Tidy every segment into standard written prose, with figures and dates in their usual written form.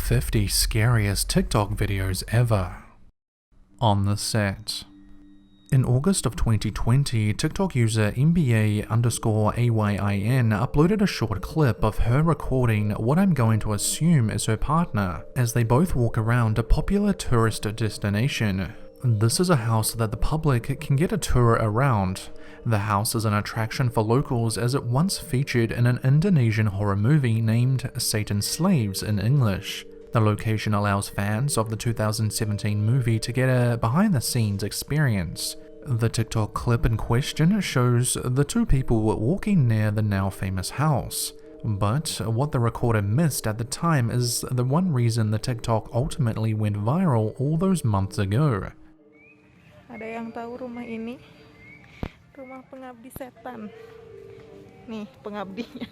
50 scariest TikTok videos ever. On the set. In August of 2020, TikTok user MBA_AYIN uploaded a short clip of her recording what I'm going to assume is her partner, as they both walk around a popular tourist destination. This is a house that the public can get a tour around. The house is an attraction for locals as it once featured in an Indonesian horror movie named Satan's Slaves in English. The location allows fans of the 2017 movie to get a behind-the-scenes experience. The TikTok clip in question shows the two people walking near the now famous house. But what the recorder missed at the time is the one reason the TikTok ultimately went viral all those months ago. Ada yang tahu rumah ini? Rumah pengabdi setan. Nih, pengabdinya.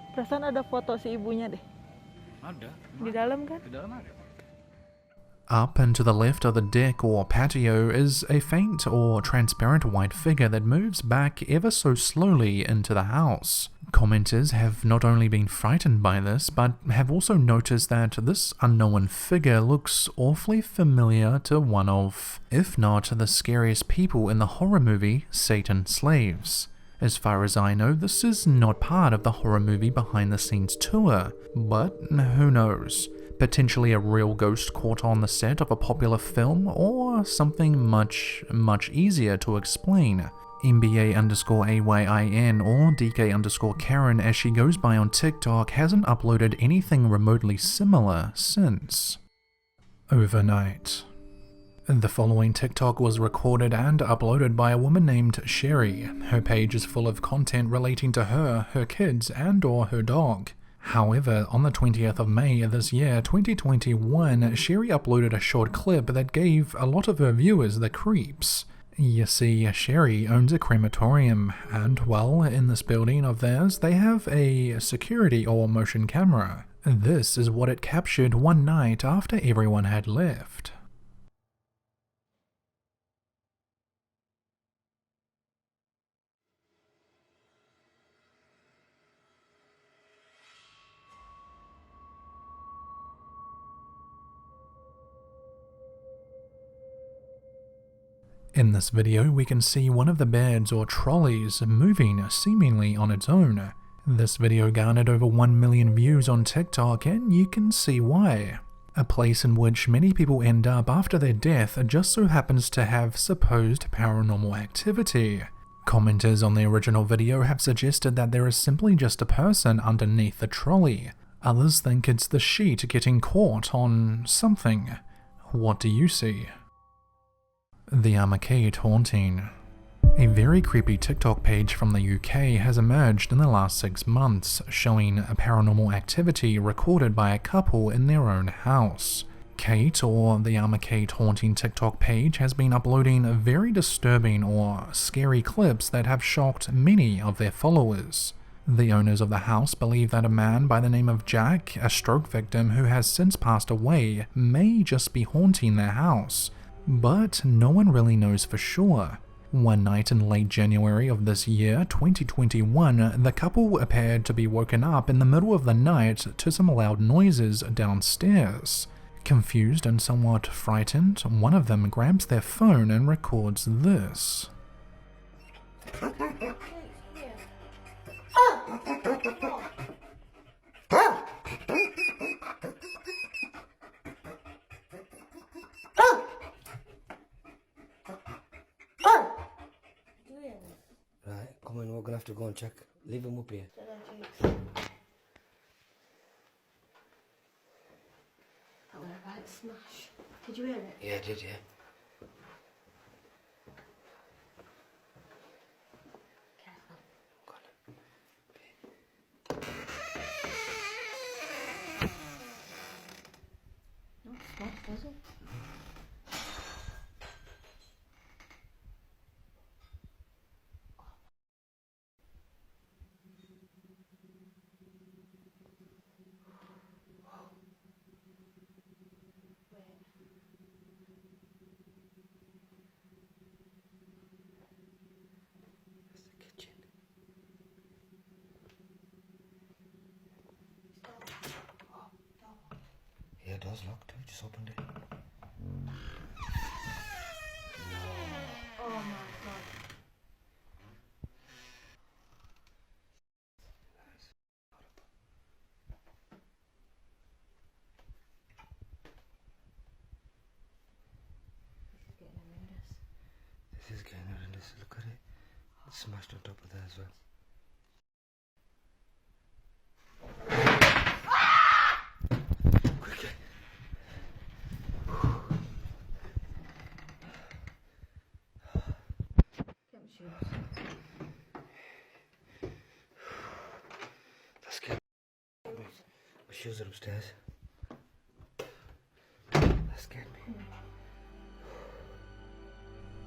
Perasaan ada foto si ibunya deh. Ada. Di dalam kan? Di dalam ada. Up and to the left of the deck or patio is a faint or transparent white figure that moves back ever so slowly into the house. Commenters have not only been frightened by this, but have also noticed that this unknown figure looks awfully familiar to one of, if not the scariest people in the horror movie Satan's Slaves. As far as I know, this is not part of the horror movie behind the scenes tour, but who knows? Potentially a real ghost caught on the set of a popular film, or something much easier to explain. MBA_AYIN or DK_Karen as she goes by on TikTok hasn't uploaded anything remotely similar since. Overnight. The following TikTok was recorded and uploaded by a woman named Sherry. Her page is full of content relating to her kids and/or her dog. However, on the 20th of May this year, 2021, Sherry uploaded a short clip that gave a lot of her viewers the creeps. You see, Sherry owns a crematorium, and well, in this building of theirs, they have a security or motion camera. This is what it captured one night after everyone had left. In this video, we can see one of the beds or trolleys moving seemingly on its own. This video garnered over 1 million views on TikTok, and you can see why. A place in which many people end up after their death just so happens to have supposed paranormal activity. Commenters on the original video have suggested that there is simply just a person underneath the trolley. Others think it's the sheet getting caught on something. What do you see? The Arma K Taunting. A very creepy TikTok page from the UK has emerged in the last 6 months, showing a paranormal activity recorded by a couple in their own house. Kate, or the Arma K Taunting TikTok page, has been uploading very disturbing or scary clips that have shocked many of their followers. The owners of the house believe that a man by the name of Jack, a stroke victim who has since passed away, may just be haunting their house. But no one really knows for sure. One night in late January of this year, 2021, the couple appeared to be woken up in the middle of the night to some loud noises downstairs. Confused and somewhat frightened, one of them grabs their phone and records this. Right, come on, we're gonna have to go and check. Leave him up here. That was a right smash. Did you hear it? Yeah, I did, yeah. Careful. Go on. No, it's not, was it? door's locked. We just opened it. Oh my god. This is getting horrendous. Look at it. It's smashed on top of that as well. Quickly. Get my shoes. That's scared me. My shoes are upstairs. That scared me.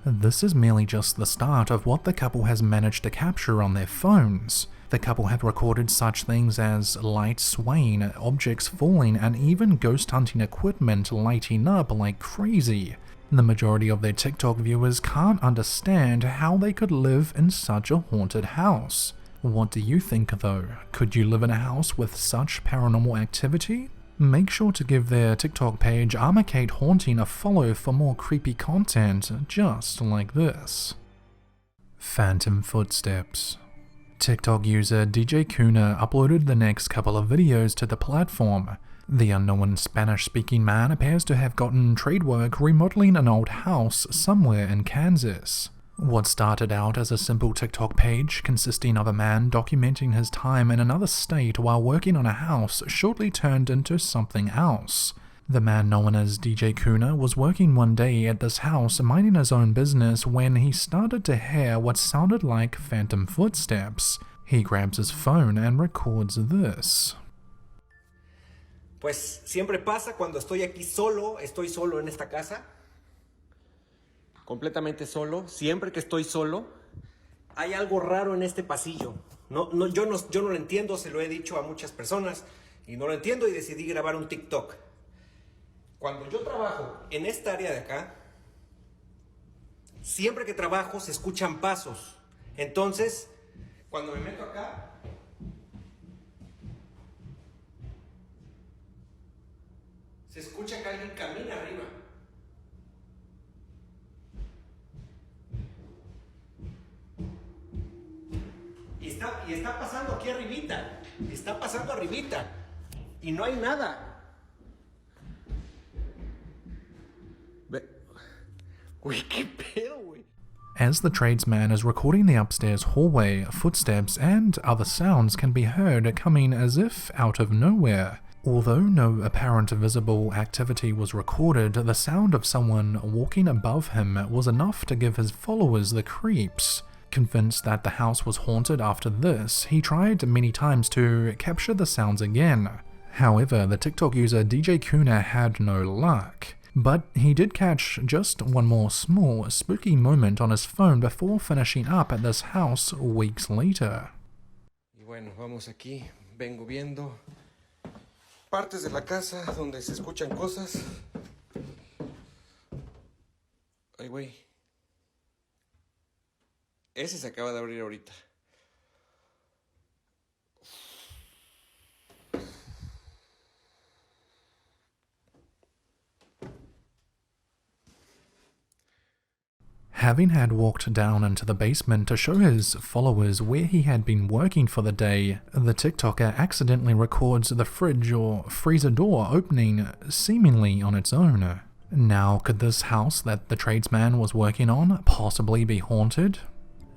This is merely just the start of what the couple has managed to capture on their phones. The couple have recorded such things as lights swaying, objects falling, and even ghost hunting equipment lighting up like crazy. The majority of their TikTok viewers can't understand how they could live in such a haunted house. What do you think though? Could you live in a house with such paranormal activity? Make sure to give their TikTok page Arma K Taunting a follow for more creepy content just like this. Phantom footsteps. TikTok user DJ Kuna uploaded the next couple of videos to the platform. The unknown Spanish-speaking man appears to have gotten trade work remodeling an old house somewhere in Kansas. What started out as a simple TikTok page consisting of a man documenting his time in another state while working on a house shortly turned into something else. The man known as DJ Kuna was working one day at this house minding his own business when he started to hear what sounded like phantom footsteps. He grabs his phone and records this. Pues siempre pasa cuando estoy aquí solo, estoy solo en esta casa. Completamente solo, siempre que estoy solo, hay algo raro en este pasillo. Yo no lo entiendo, se lo he dicho a muchas personas y no lo entiendo y decidí grabar un TikTok. Cuando yo trabajo en esta área de acá, siempre que trabajo se escuchan pasos. Entonces, cuando me meto acá, se escucha que alguien camina arriba. Y está pasando aquí arribita. Está pasando arribita. Y no hay nada. Güey, qué pedo, güey. As the tradesman is recording the upstairs hallway, footsteps and other sounds can be heard coming as if out of nowhere. Although no apparent visible activity was recorded, the sound of someone walking above him was enough to give his followers the creeps. Convinced that the house was haunted after this, he tried many times to capture the sounds again. However, the TikTok user DJ Kuna had no luck. But he did catch just one more small, spooky moment on his phone before finishing up at this house weeks later. Y bueno, vamos aquí. Vengo viendo partes de la casa donde se escuchan cosas. Ay, güey. Ese se acaba de abrir ahorita. Having had walked down into the basement to show his followers where he had been working for the day, the TikToker accidentally records the fridge or freezer door opening seemingly on its own. Now, could this house that the tradesman was working on possibly be haunted?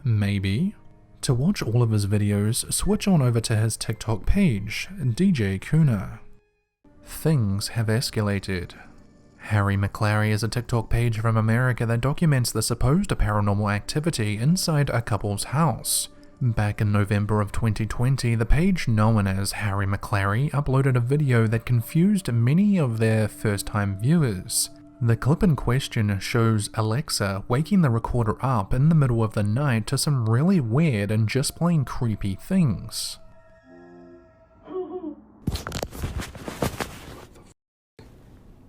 Maybe. To watch all of his videos, switch on over to his TikTok page, DJ Kuna. Things have escalated. Harry McClary is a TikTok page from America that documents the supposed paranormal activity inside a couple's house. Back in November of 2020, the page known as Harry McClary uploaded a video that confused many of their first-time viewers. The clip in question shows Alexa waking the recorder up in the middle of the night to some really weird and just plain creepy things.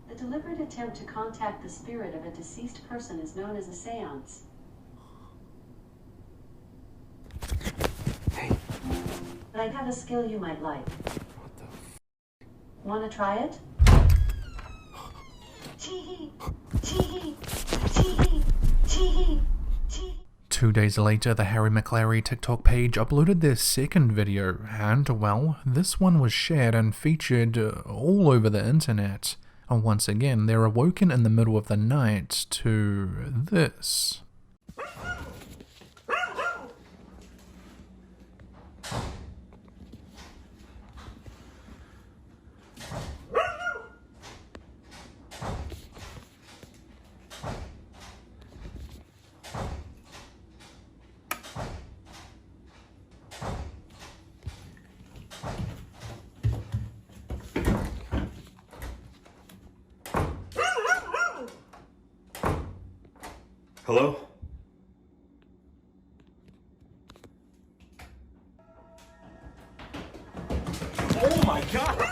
The deliberate attempt to contact the spirit of a deceased person is known as a seance. Hey. But I have a skill you might like. Wanna try it? Tee-hee, tee-hee, tee-hee, tee-hee, tee-hee. 2 days later, the Harry McClary TikTok page uploaded their second video, and well, this one was shared and featured all over the internet. Once again, they're awoken in the middle of the night to this. Hello? Oh my god!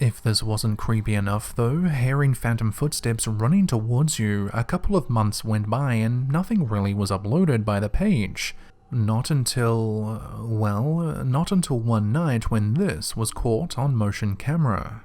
If this wasn't creepy enough though, hearing phantom footsteps running towards you, a couple of months went by and nothing really was uploaded by the page. Not until, well, not until one night when this was caught on motion camera.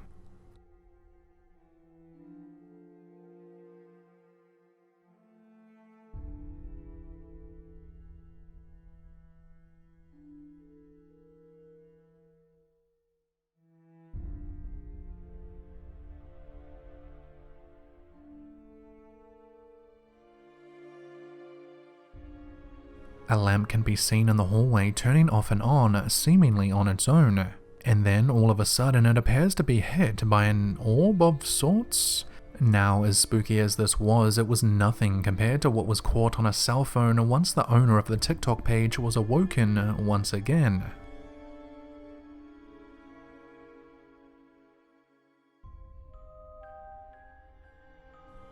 A lamp can be seen in the hallway turning off and on, seemingly on its own, and then all of a sudden it appears to be hit by an orb of sorts. Now, as spooky as this was, it was nothing compared to what was caught on a cell phone once the owner of the TikTok page was awoken once again.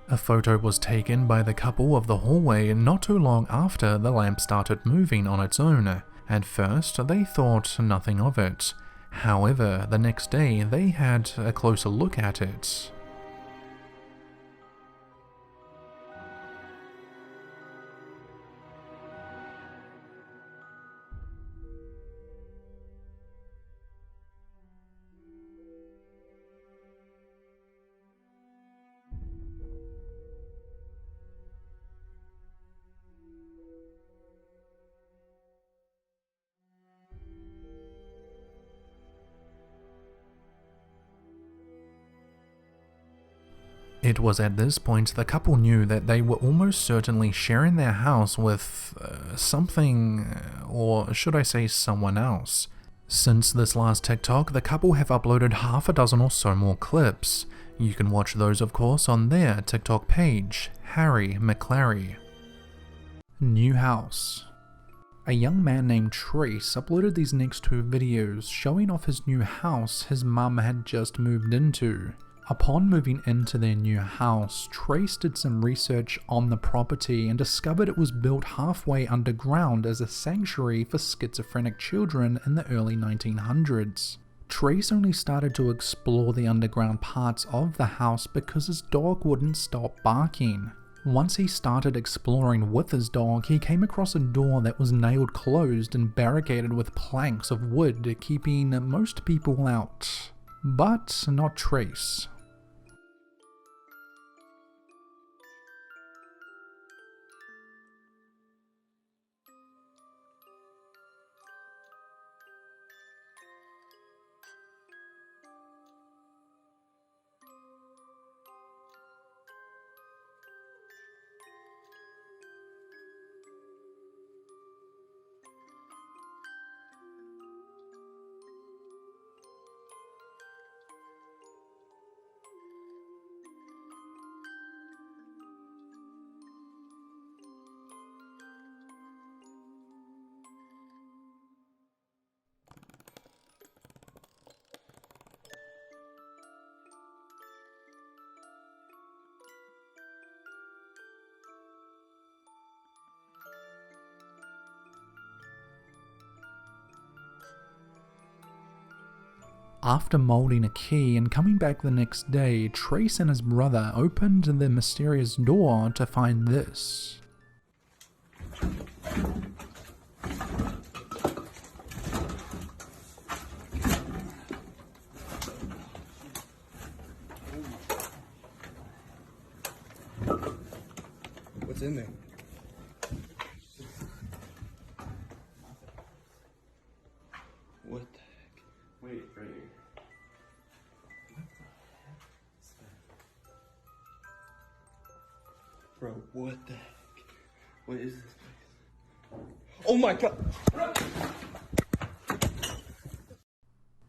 A photo was taken by the couple of the hallway not too long after the lamp started moving on its own. At first, they thought nothing of it. However, the next day they had a closer look at it. It was at this point the couple knew that they were almost certainly sharing their house with something, or should I say someone else. Since this last TikTok, the couple have uploaded half a dozen or so more clips. You can watch those of course on their TikTok page, Harry McClary. New house. A young man named Trace uploaded these next two videos showing off his new house his mum had just moved into. Upon moving into their new house, Trace did some research on the property and discovered it was built halfway underground as a sanctuary for schizophrenic children in the early 1900s. Trace only started to explore the underground parts of the house because his dog wouldn't stop barking. Once he started exploring with his dog, he came across a door that was nailed closed and barricaded with planks of wood, keeping most people out. But not Trace. After molding a key and coming back the next day, Trace and his brother opened the mysterious door to find this. What's in there? What the heck? Wait, right here. Bro, what the heck? What is this place? Oh my god!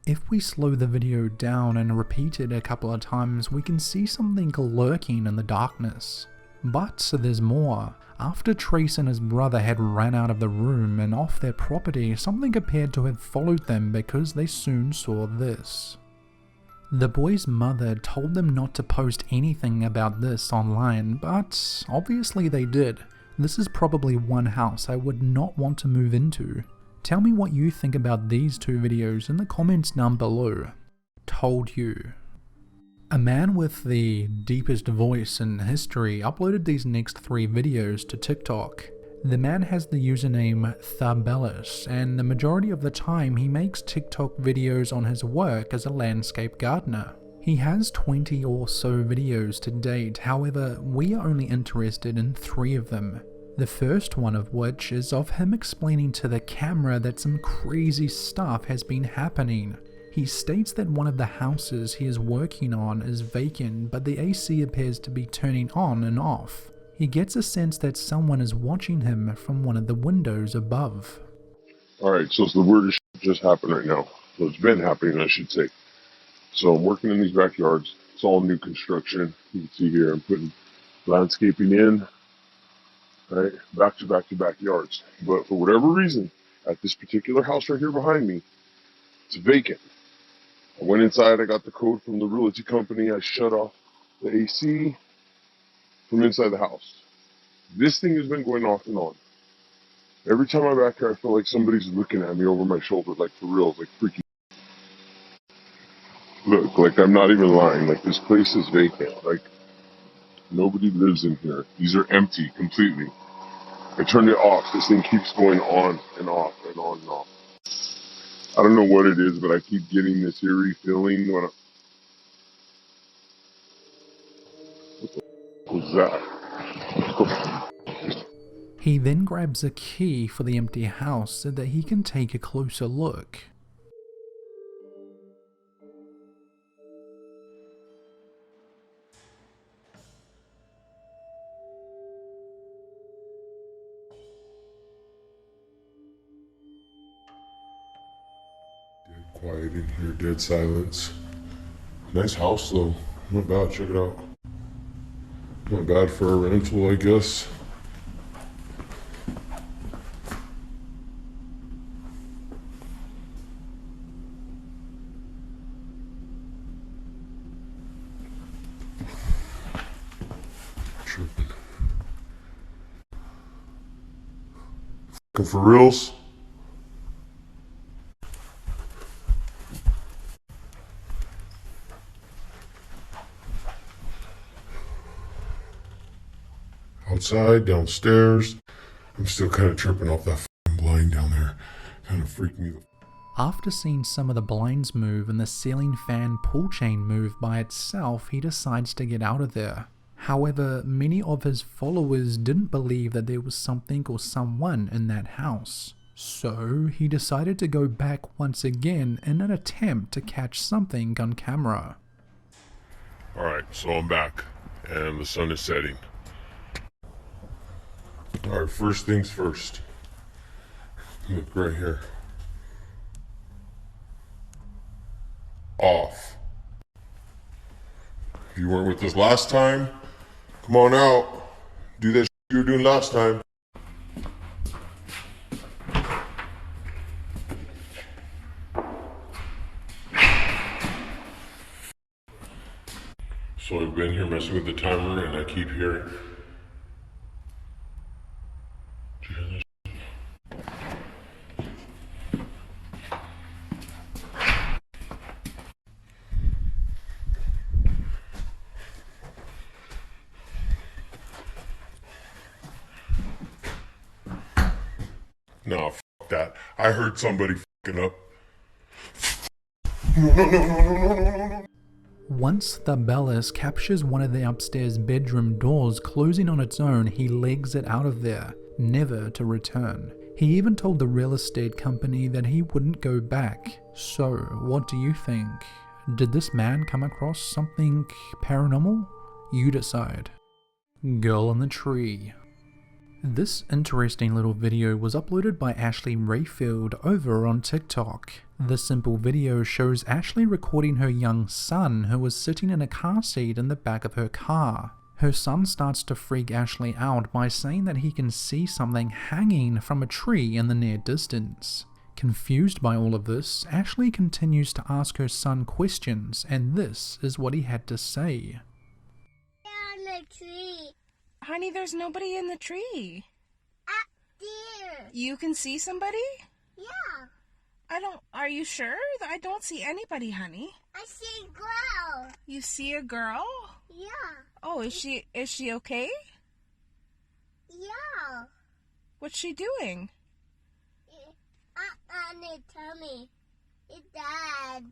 If we slow the video down and repeat it a couple of times, we can see something lurking in the darkness. But there's more. After Trace and his brother had ran out of the room and off their property, something appeared to have followed them because they soon saw this. The boy's mother told them not to post anything about this online, but obviously they did. This is probably one house I would not want to move into. Tell me what you think about these two videos in the comments down below. Told you. A man with the deepest voice in history uploaded these next 3 videos to TikTok. The man has the username Tharbellis, and the majority of the time he makes TikTok videos on his work as a landscape gardener. He has 20 or so videos to date, however we are only interested in 3 of them. The first one of which is of him explaining to the camera that some crazy stuff has been happening. He states that one of the houses he is working on is vacant, but the AC appears to be turning on and off. He gets a sense that someone is watching him from one of the windows above. Alright, so the weirdest shit just happened right now. So it's been happening, I should say. So I'm working in these backyards. It's all new construction. You can see here I'm putting landscaping in. Right, back to backyards. But for whatever reason, at this particular house right here behind me, it's vacant. I went inside, I got the code from the realty company, I shut off the AC from inside the house. This thing has been going off and on. Every time I'm back here, I feel like somebody's looking at me over my shoulder, like for real, like freaky. Look, like I'm not even lying, like this place is vacant, like nobody lives in here. These are empty completely. I turned it off, this thing keeps going on and off and on and off. I don't know what it is, but I keep getting this eerie feeling when what was that? He then grabs a key for the empty house so that he can take a closer look. Dead quiet in here, dead silence. Nice house though, not bad, check it out. Not bad for a rental, I guess. Tripping. Fucking for reals? Outside, downstairs. I'm still kind of tripping off that fucking blind down there. Kind of freaked me the After seeing some of the blinds move and the ceiling fan pull chain move by itself, he decides to get out of there. However, many of his followers didn't believe that there was something or someone in that house. So he decided to go back once again in an attempt to catch something on camera. Alright, so I'm back, and the sun is setting. Alright, first things first. Look right here. Off. If you weren't with us last time, come on out. Do that shit you were doing last time. So I've been here messing with the timer and I keep hearing. Do you hear this? No, f that. I heard somebody f***ing up. No. Once the Bellis captures one of the upstairs bedroom doors closing on its own, he legs it out of there, never to return. He even told the real estate company that he wouldn't go back. So, what do you think? Did this man come across something paranormal? You decide. Girl in the Tree. This interesting little video was uploaded by Ashley Rayfield over on TikTok. The simple video shows Ashley recording her young son who was sitting in a car seat in the back of her car. Her son starts to freak Ashley out by saying that he can see something hanging from a tree in the near distance. Confused by all of this, Ashley continues to ask her son questions, and this is what he had to say. On the tree. Honey, there's nobody in the tree. Up there. You can see somebody? Yeah. Are you sure? I don't see anybody, honey. I see a girl. You see a girl? Yeah. Oh, is she okay? Yeah. What's she doing? On her tummy. It died.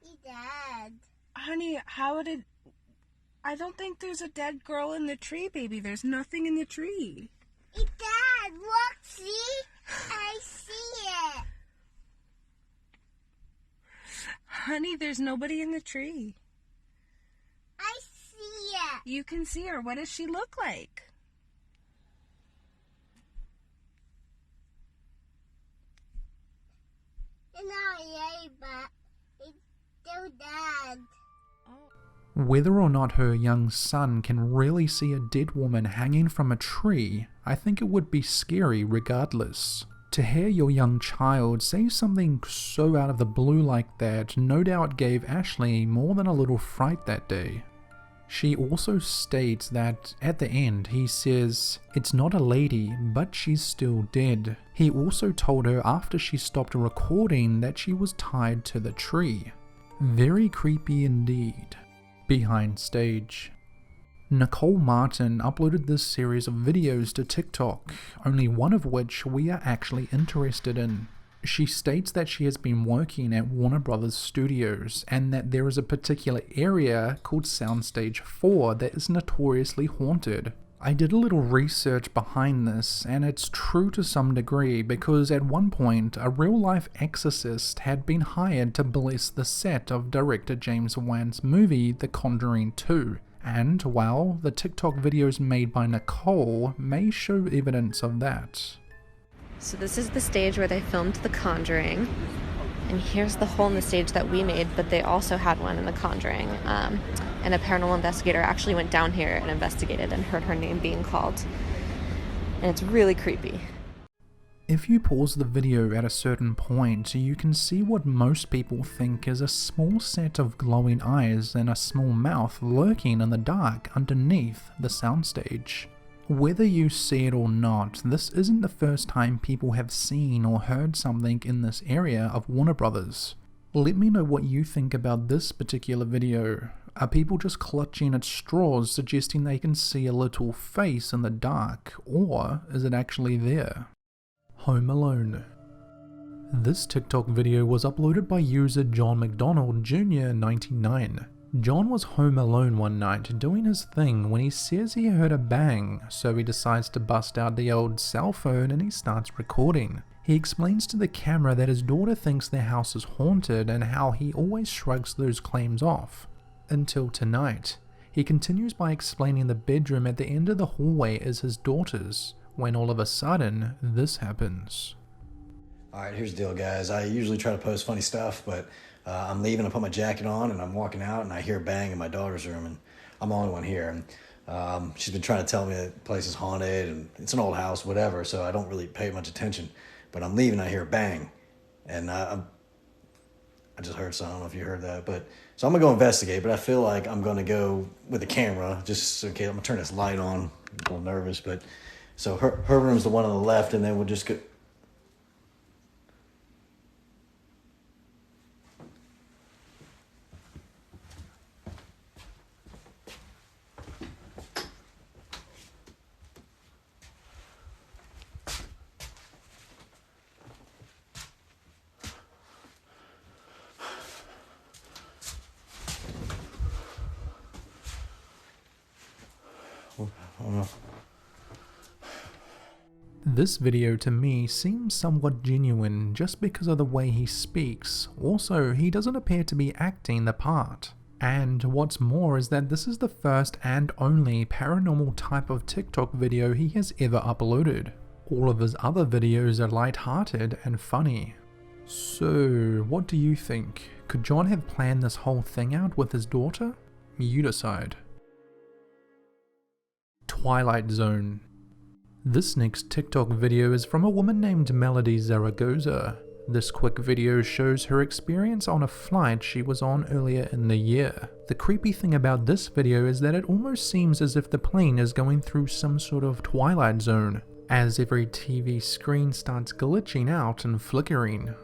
He died. Honey, I don't think there's a dead girl in the tree, baby. There's nothing in the tree. It died. Look, see? I see it. Honey, there's nobody in the tree. I see it. You can see her. What does she look like? It's not yet, but it's still dead. Whether or not her young son can really see a dead woman hanging from a tree, I think it would be scary regardless. To hear your young child say something so out of the blue like that no doubt gave Ashley more than a little fright that day. She also states that at the end he says, "It's not a lady, but she's still dead." He also told her after she stopped recording that she was tied to the tree. Very creepy indeed. Behind stage. Nicole Martin uploaded this series of videos to TikTok, only one of which we are actually interested in. She states that she has been working at Warner Brothers Studios and that there is a particular area called Soundstage 4 that is notoriously haunted. I did a little research behind this, and it's true to some degree because at one point a real-life exorcist had been hired to bless the set of director James Wan's movie The Conjuring 2, and while the TikTok videos made by Nicole may show evidence of that. So this is the stage where they filmed The Conjuring, and here's the hole in the stage that we made, but they also had one in The Conjuring. And a paranormal investigator actually went down here and investigated and heard her name being called. And it's really creepy. If you pause the video at a certain point, you can see what most people think is a small set of glowing eyes and a small mouth lurking in the dark underneath the soundstage. Whether you see it or not, this isn't the first time people have seen or heard something in this area of Warner Brothers. Let me know what you think about this particular video. Are people just clutching at straws suggesting they can see a little face in the dark, or is it actually there? Home Alone. This TikTok video was uploaded by user John McDonald Jr. 99. John was home alone one night doing his thing when he says he heard a bang, so he decides to bust out the old cell phone and he starts recording. He explains to the camera that his daughter thinks their house is haunted and how he always shrugs those claims off. Until tonight. He continues by explaining the bedroom at the end of the hallway is his daughter's, when all of a sudden, this happens. Alright, here's the deal, guys. I usually try to post funny stuff, but I'm leaving, I put my jacket on, and I'm walking out, and I hear a bang in my daughter's room, and I'm the only one here. And she's been trying to tell me that the place is haunted, and it's an old house, whatever, so I don't really pay much attention. But I'm leaving, I hear a bang, and I just heard something, I don't know if you heard that, but so I'm gonna go investigate, but I feel like I'm gonna go with the camera, just okay, I'm gonna turn this light on. I'm a little nervous, but so her room's the one on the left, and then we'll just go. This video to me seems somewhat genuine just because of the way he speaks. Also, he doesn't appear to be acting the part. And what's more is that this is the first and only paranormal type of TikTok video he has ever uploaded. All of his other videos are light-hearted and funny. So, what do you think? Could John have planned this whole thing out with his daughter? You decide. Twilight Zone. This next TikTok video is from a woman named Melody Zaragoza. This quick video shows her experience on a flight she was on earlier in the year. The creepy thing about this video is that it almost seems as if the plane is going through some sort of Twilight Zone, as every TV screen starts glitching out and flickering.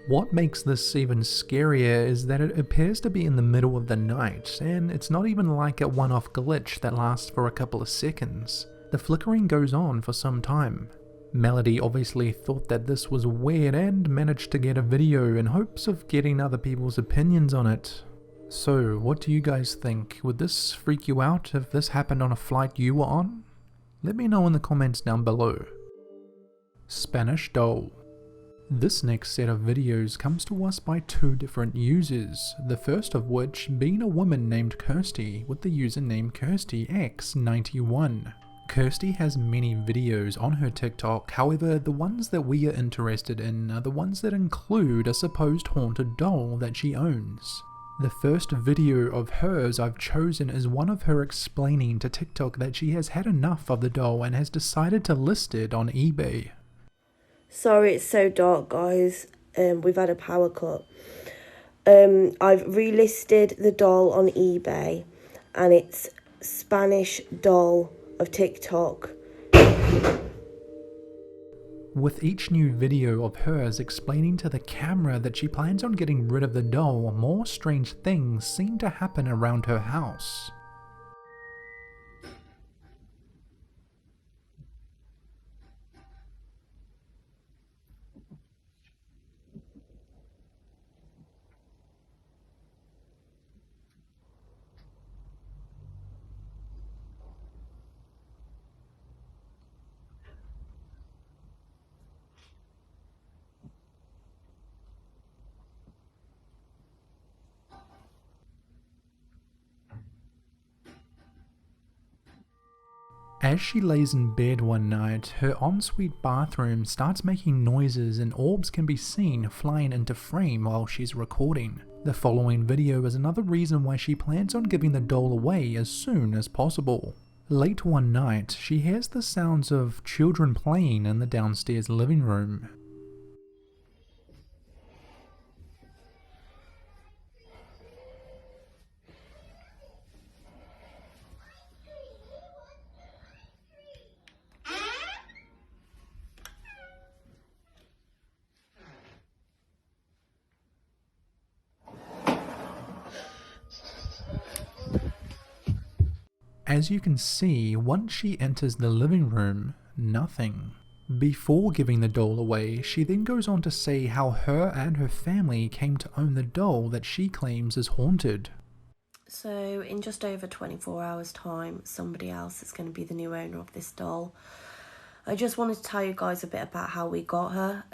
What makes this even scarier is that it appears to be in the middle of the night, and it's not even like a one-off glitch that lasts for a couple of seconds. The flickering goes on for some time. Melody obviously thought that this was weird and managed to get a video in hopes of getting other people's opinions on it. So, what do you guys think? Would this freak you out if this happened on a flight you were on? Let me know in the comments down below. Spanish Doll. This next set of videos comes to us by two different users, the first of which being a woman named Kirsty with the username KirstyX91. Kirsty has many videos on her TikTok, however the ones that we are interested in are the ones that include a supposed haunted doll that she owns. The first video of hers I've chosen is one of her explaining to TikTok that she has had enough of the doll and has decided to list it on eBay. Sorry it's so dark guys, we've had a power cut. I've relisted the doll on eBay and it's Spanish Doll of TikTok. With each new video of hers explaining to the camera that she plans on getting rid of the doll, more strange things seem to happen around her house. As she lays in bed one night, her ensuite bathroom starts making noises and orbs can be seen flying into frame while she's recording. The following video is another reason why she plans on giving the doll away as soon as possible. Late one night, she hears the sounds of children playing in the downstairs living room. As you can see, once she enters the living room, nothing. Before giving the doll away, she then goes on to say how her and her family came to own the doll that she claims is haunted. So in just over 24 hours time, somebody else is going to be the new owner of this doll. I just wanted to tell you guys a bit about how we got her.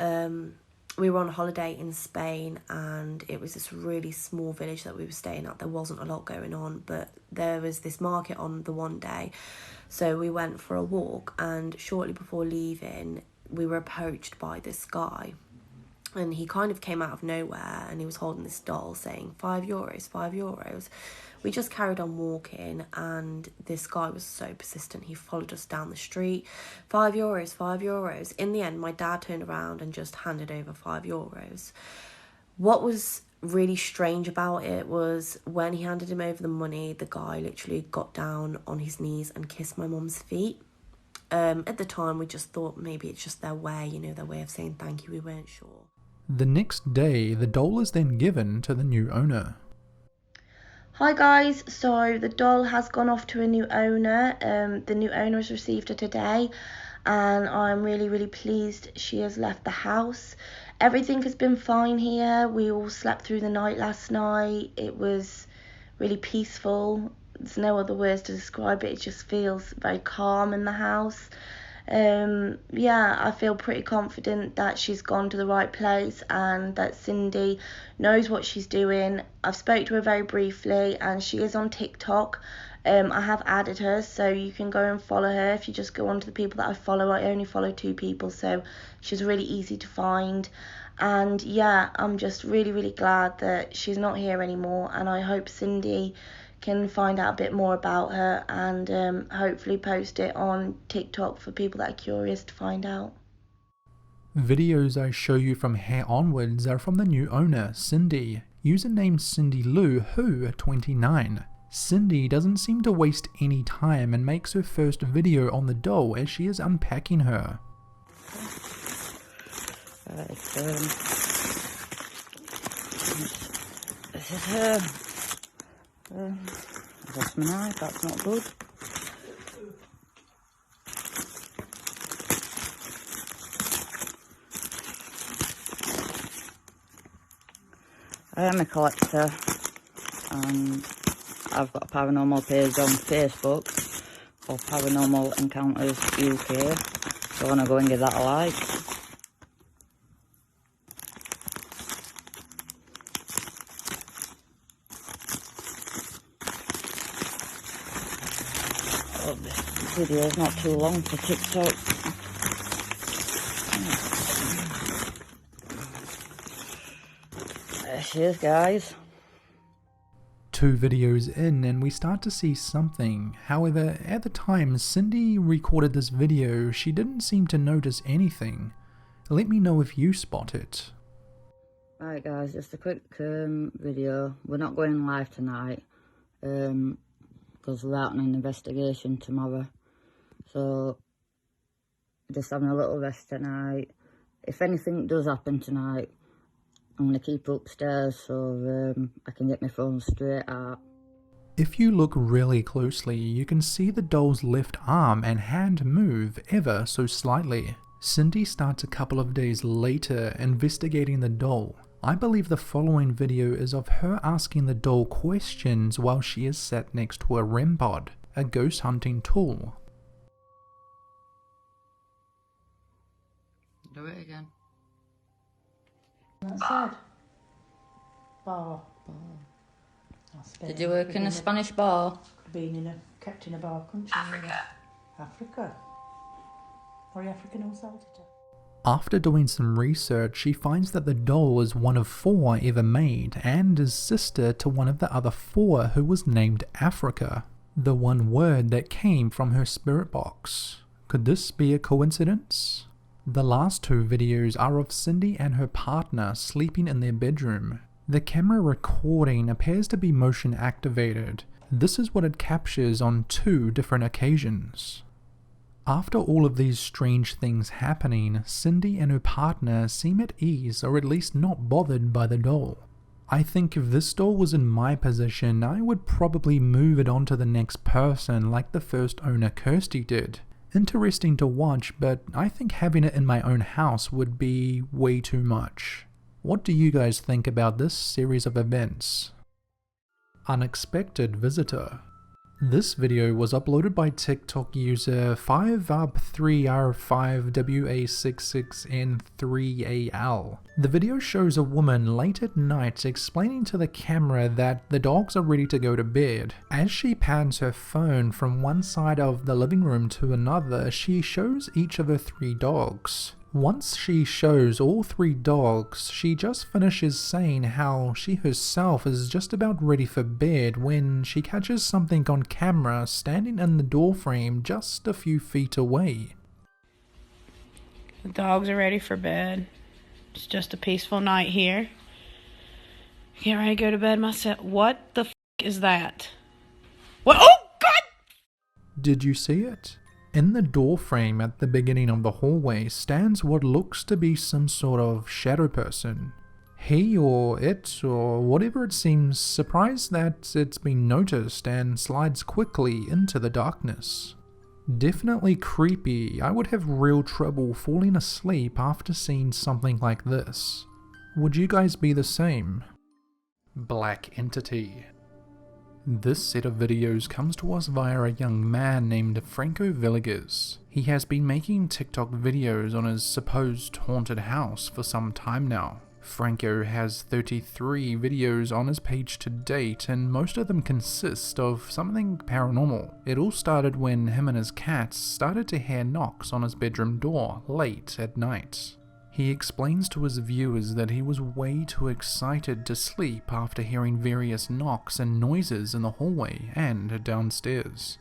We were on holiday in Spain and it was this really small village that we were staying at. There wasn't a lot going on, but there was this market on the one day. So we went for a walk and shortly before leaving, we were approached by this guy. And he kind of came out of nowhere and he was holding this doll saying, €5, €5. We just carried on walking and this guy was so persistent. He followed us down the street. €5, €5. In the end, my dad turned around and just handed over €5. What was really strange about it was when he handed him over the money, the guy literally got down on his knees and kissed my mum's feet. At the time, we just thought maybe it's just their way, you know, their way of saying thank you. We weren't sure. The next day, the doll is then given to the new owner. Hi guys, so the doll has gone off to a new owner. The new owner has received her today and I'm really pleased she has left the house. Everything has been fine here. We all slept through the night last night. It was really peaceful. there's no other words to describe it. It just feels very calm in the house. Yeah, I feel pretty confident that she's gone to the right place and that Cindy knows what she's doing. I've spoke to her very briefly and she is on TikTok. I have added her, so you can go and follow her. If you just go on to the people that I follow, I only follow 2 people, so she's really easy to find. And yeah, I'm just really glad that she's not here anymore, and I hope Cindy can find out a bit more about her and hopefully post it on TikTok for people that are curious to find out. Videos I show you from here onwards are from the new owner, Cindy, username Cindy Lou Who 29. Cindy doesn't seem to waste any time and makes her first video on the doll as she is unpacking her. This is her. I lost my knife, that's not good. I am a collector and I've got a paranormal page on Facebook called Paranormal Encounters UK, so I want to go and give that a like. Oh, this video is not too long for TikTok. There she is, guys. 2 videos in and we start to see something. However, at the time Cindy recorded this video, she didn't seem to notice anything. Let me know if you spot it. Right guys, just a quick video. We're not going live tonight because we're out on an investigation tomorrow. So, just having a little rest tonight. If anything does happen tonight, I'm going to keep upstairs so I can get my phone straight out. If you look really closely, you can see the doll's left arm and hand move ever so slightly. Cindy starts a couple of days later investigating the doll. I believe the following video is of her asking the doll questions while she is sat next to a REM pod, a ghost hunting tool. Do it again. That said, bar. Did you work in a Spanish bar? Kept in a bar country. Africa. Or African or South. After doing some research, she finds that the doll is one of 4 ever made and is sister to one of the other 4 who was named Africa, the one word that came from her spirit box. Could this be a coincidence? The last 2 videos are of Cindy and her partner sleeping in their bedroom. The camera recording appears to be motion activated. This is what it captures on 2 different occasions. After all of these strange things happening, Cindy and her partner seem at ease or at least not bothered by the doll. I think if this doll was in my possession, I would probably move it on to the next person like the first owner Kirsty did. Interesting to watch, but I think having it in my own house would be way too much. What do you guys think about this series of events? Unexpected visitor. This video was uploaded by TikTok user 5up3r5wa66n3al. The video shows a woman late at night explaining to the camera that the dogs are ready to go to bed. As she pans her phone from one side of the living room to another, she shows each of her 3 dogs. Once she shows all 3 dogs, she just finishes saying how she herself is just about ready for bed when she catches something on camera standing in the doorframe just a few feet away. The dogs are ready for bed. It's just a peaceful night here. Get ready to go to bed myself. What the f*** is that? What? Oh, God! Did you see it? In the doorframe at the beginning of the hallway stands what looks to be some sort of shadow person. He or it or whatever it seems surprised that it's been noticed and slides quickly into the darkness. Definitely creepy. I would have real trouble falling asleep after seeing something like this. Would you guys be the same? Black entity. This set of videos comes to us via a young man named Franco Villegas. He has been making TikTok videos on his supposed haunted house for some time now. Franco has 33 videos on his page to date, and most of them consist of something paranormal. It all started when him and his cats started to hear knocks on his bedroom door late at night. He explains to his viewers that he was way too excited to sleep after hearing various knocks and noises in the hallway and downstairs.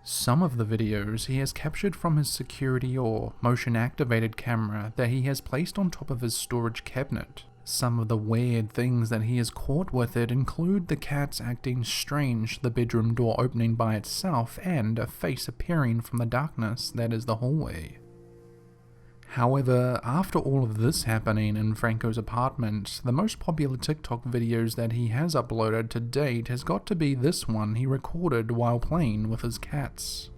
Some of the videos he has captured from his security or motion activated camera that he has placed on top of his storage cabinet. Some of the weird things that he has caught with it include the cats acting strange, the bedroom door opening by itself, and a face appearing from the darkness that is the hallway. However, after all of this happening in Franco's apartment, the most popular TikTok videos that he has uploaded to date has got to be this one he recorded while playing with his cats.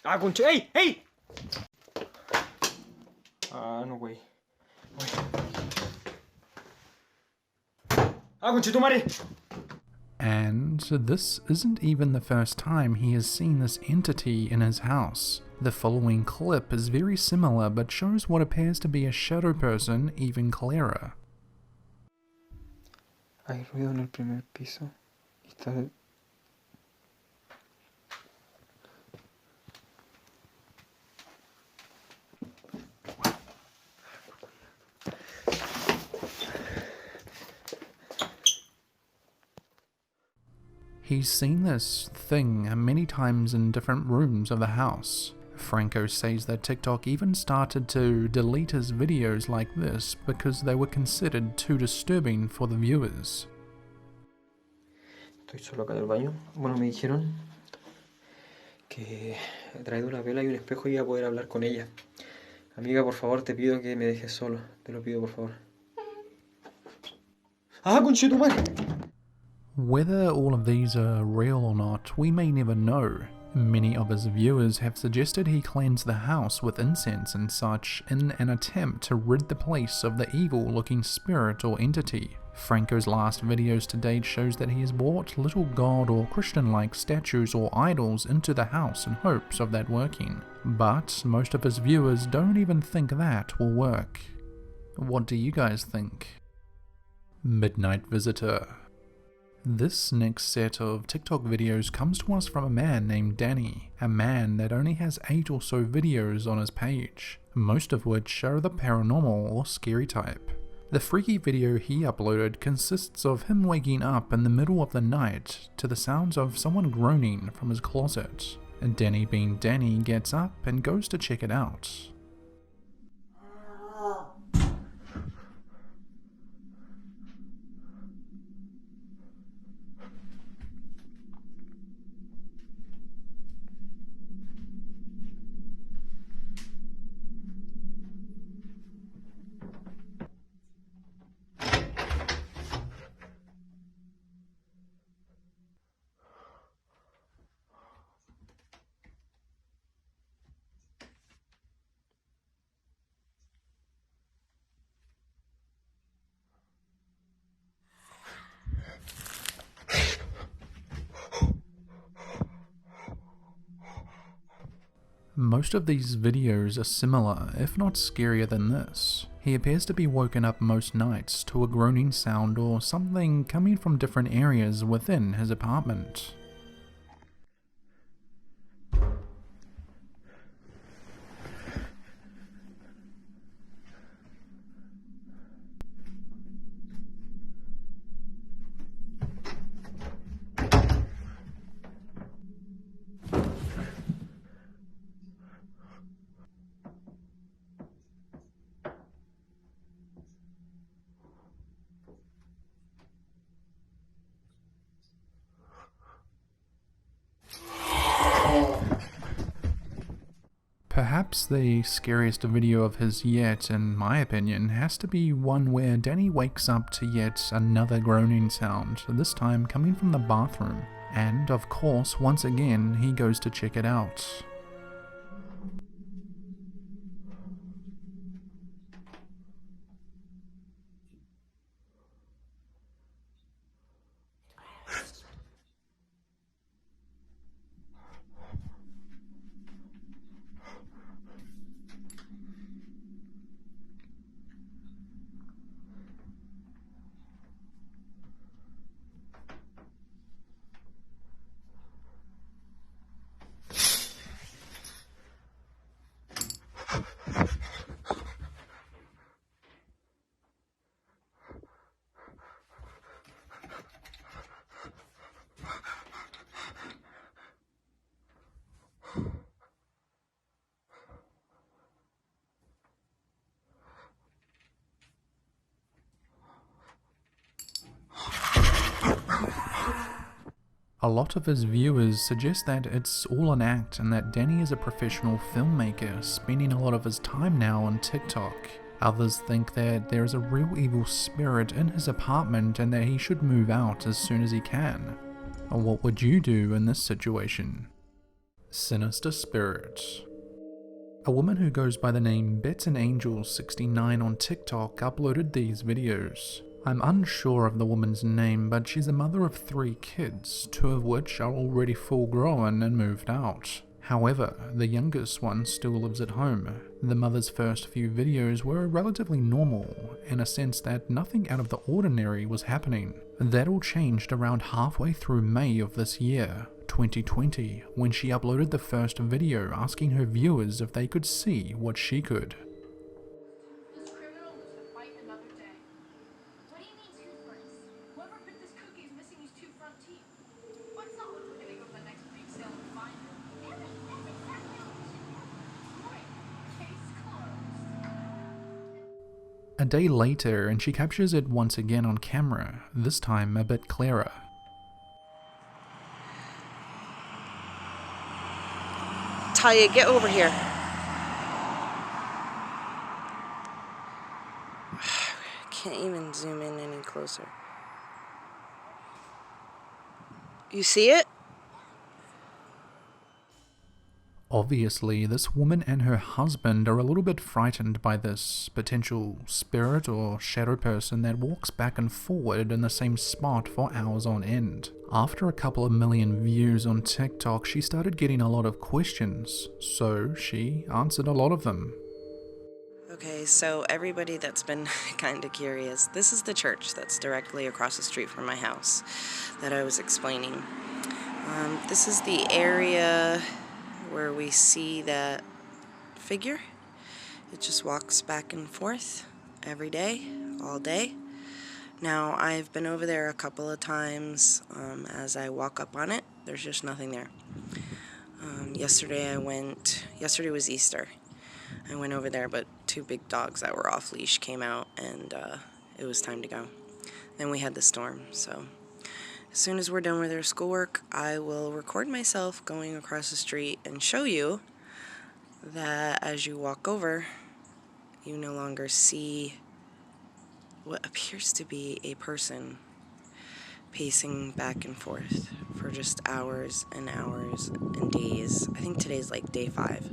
¡Hey! ¡Hey! No, güey. And this isn't even the first time he has seen this entity in his house. The following clip is very similar but shows what appears to be a shadow person even clearer. Hay ruido en el primer piso. Está... He's seen this thing many times in different rooms of the house. Franco says that TikTok even started to delete his videos like this because they were considered too disturbing for the viewers. Estoy solo acá en el baño. Bueno, me dijeron que he traído una vela y un espejo y iba a poder hablar con ella. Amiga, por favor, te pido que me dejes solo. Te lo pido, por favor. ¡Ah, conchetumare! Whether all of these are real or not, we may never know. Many of his viewers have suggested he cleanse the house with incense and such in an attempt to rid the place of the evil-looking spirit or entity. Franco's last videos to date shows that he has brought little god or Christian-like statues or idols into the house in hopes of that working. But most of his viewers don't even think that will work. What do you guys think? Midnight Visitor. This next set of TikTok videos comes to us from a man named Danny, a man that only has 8 or so videos on his page, most of which are the paranormal or scary type. The freaky video he uploaded consists of him waking up in the middle of the night to the sounds of someone groaning from his closet. Danny, being Danny, gets up and goes to check it out. Most of these videos are similar, if not scarier than this. He appears to be woken up most nights to a groaning sound or something coming from different areas within his apartment. Perhaps the scariest video of his yet, in my opinion, has to be one where Danny wakes up to yet another groaning sound, this time coming from the bathroom. And, of course, once again, he goes to check it out. A lot of his viewers suggest that it's all an act and that Danny is a professional filmmaker spending a lot of his time now on TikTok. Others think that there is a real evil spirit in his apartment and that he should move out as soon as he can. What would you do in this situation? Sinister Spirit. A woman who goes by the name BetsandAngels69 on TikTok uploaded these videos. I'm unsure of the woman's name, but she's a mother of 3 kids, 2 of which are already full grown and moved out. However, the youngest one still lives at home. The mother's first few videos were relatively normal, in a sense that nothing out of the ordinary was happening. That all changed around halfway through May of this year, 2020, when she uploaded the first video asking her viewers if they could see what she could. A day later, and she captures it once again on camera, this time a bit clearer. Talia, get over here. Can't even zoom in any closer. You see it? Obviously, this woman and her husband are a little bit frightened by this potential spirit or shadow person that walks back and forward in the same spot for hours on end. After a couple of million views on TikTok, she started getting a lot of questions, so she answered a lot of them. Okay, so everybody that's been kind of curious, this is the church that's directly across the street from my house that I was explaining. This is the area where we see that figure. It just walks back and forth every day, all day. Now, I've been over there a couple of times. As I walk up on it, there's just nothing there. Yesterday was Easter. I went over there, but 2 big dogs that were off leash came out, and it was time to go. Then we had the storm, so as soon as we're done with our schoolwork, I will record myself going across the street and show you that as you walk over, you no longer see what appears to be a person pacing back and forth for just hours and hours and days. I think today's like day 5.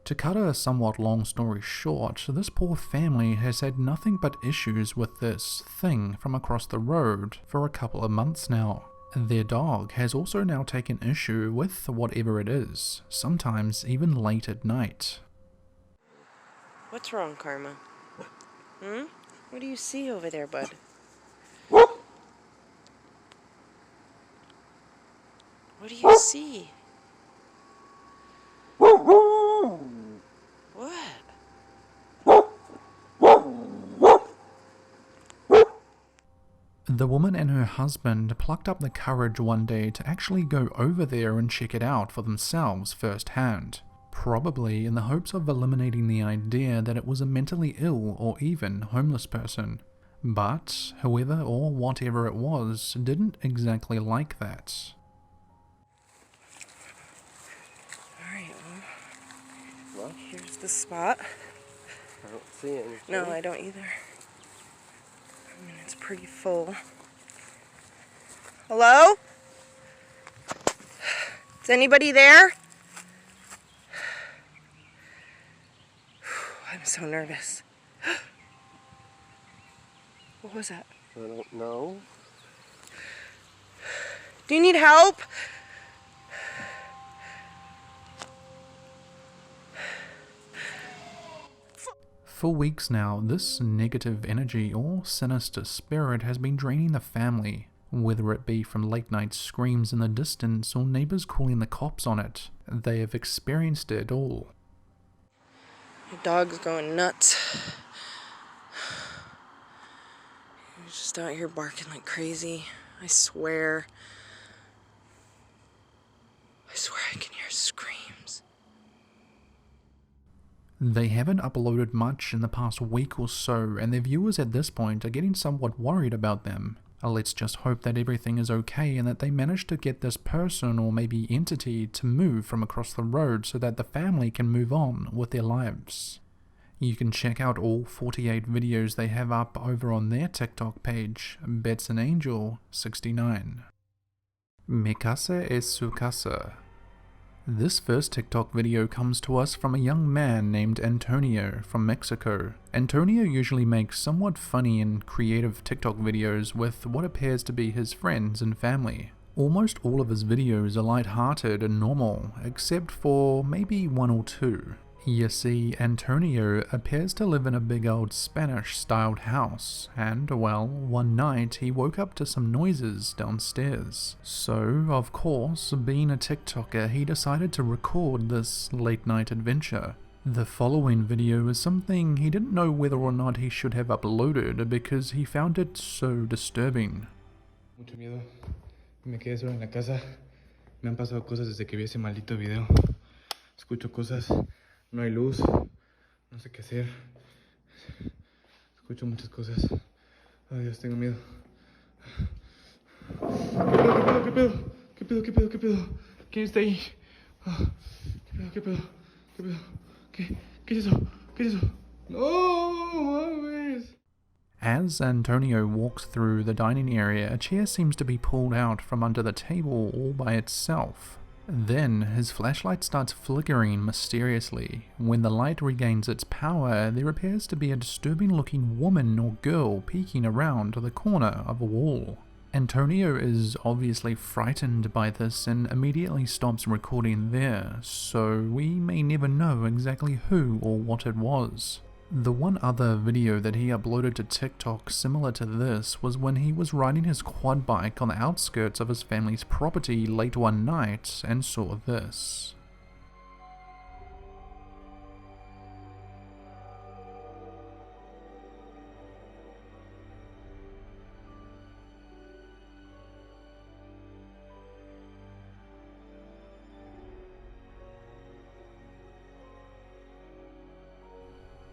To cut a somewhat long story short, this poor family has had nothing but issues with this thing from across the road for a couple of months now. Their dog has also now taken issue with whatever it is, sometimes even late at night. What's wrong, Karma? What do you see over there, bud? What do you see? The woman and her husband plucked up the courage one day to actually go over there and check it out for themselves firsthand, probably in the hopes of eliminating the idea that it was a mentally ill or even homeless person. But whoever or whatever it was didn't exactly like that. Alright, well, here's the spot. I don't see anything. No, I don't either. I mean, it's pretty full. Hello? Is anybody there? I'm so nervous. What was that? I don't know. Do you need help? For weeks now, this negative energy or sinister spirit has been draining the family, whether it be from late night screams in the distance or neighbors calling the cops on it. They have experienced it all. My dog's going nuts. He's just out here barking like crazy. I swear I can hear screams. They haven't uploaded much in the past week or so, and their viewers at this point are getting somewhat worried about them. Let's just hope that everything is okay and that they managed to get this person or maybe entity to move from across the road so that the family can move on with their lives. You can check out all 48 videos they have up over on their TikTok page, Bets an Angel 69. Mi casa es su casa. This first TikTok video comes to us from a young man named Antonio from Mexico. Antonio usually makes somewhat funny and creative TikTok videos with what appears to be his friends and family. Almost all of his videos are light-hearted and normal, except for maybe one or two. You see, Antonio appears to live in a big old Spanish-styled house, and, well, one night he woke up to some noises downstairs. So, of course, being a TikToker, he decided to record this late-night adventure. The following video is something he didn't know whether or not he should have uploaded because he found it so disturbing. Mucho miedo. Me quedé solo en la casa. Me han pasado cosas desde que vi ese maldito video. Escucho cosas. No hay luz, no sé qué hacer, escucho muchas cosas. Ay Dios, tengo miedo. ¿Qué pedo? ¿Qué pedo? ¿Qué pedo? ¿Qué pedo? ¿Quién está ahí? ¿Qué pedo? ¿Qué pedo? ¿Qué es eso? ¿Qué es eso? No mames. As Antonio walks through the dining area, a chair seems to be pulled out from under the table all by itself. Then, his flashlight starts flickering mysteriously. When the light regains its power, there appears to be a disturbing looking woman or girl peeking around the corner of a wall. Antonio is obviously frightened by this and immediately stops recording there, so we may never know exactly who or what it was. The one other video that he uploaded to TikTok similar to this was when he was riding his quad bike on the outskirts of his family's property late one night and saw this.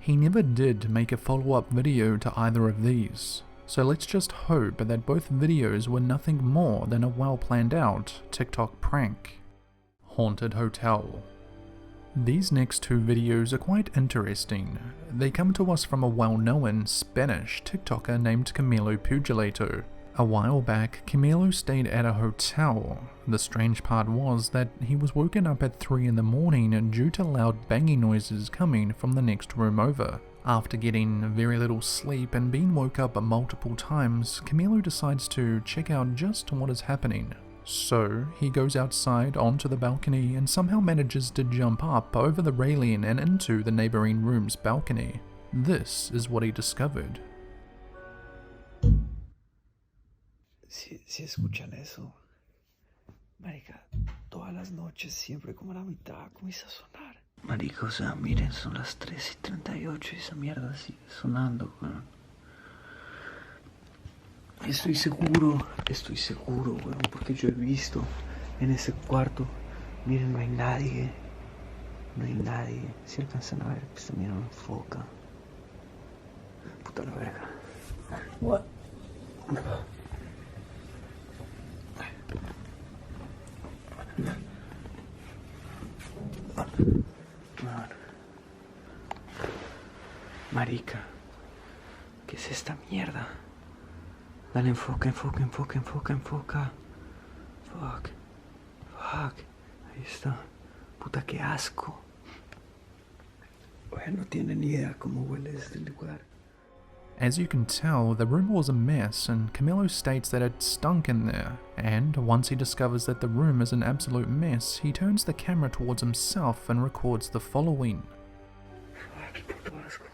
He never did make a follow-up video to either of these, so let's just hope that both videos were nothing more than a well-planned out TikTok prank. Haunted Hotel. These next two videos are quite interesting. They come to us from a well-known Spanish TikToker named Camilo Pugilato. A while back, Camilo stayed at a hotel. The strange part was that he was woken up at 3 in the morning due to loud banging noises coming from the next room over. After getting very little sleep and being woke up multiple times, Camilo decides to check out just what is happening. So, he goes outside onto the balcony and somehow manages to jump up over the railing and into the neighboring room's balcony. This is what he discovered. Si escuchan eso, marica, todas las noches, siempre como a la mitad, comienza a sonar. Marica, o sea, miren, son las 3:38 y esa mierda sigue sonando, weón. Estoy seguro, weón, porque yo he visto en ese cuarto, miren, no hay nadie. Si alcanzan a ver, pues también no enfoca. Puta la verga. What? Marica, ¿qué es esta mierda? Dale, enfoca. Fuck. Ahí está. Puta, qué asco. Oye, no tienen ni idea cómo huele este lugar. As you can tell, the room was a mess, and Camilo states that it stunk in there, and once he discovers that the room is an absolute mess, he turns the camera towards himself and records the following. Qué puto asco.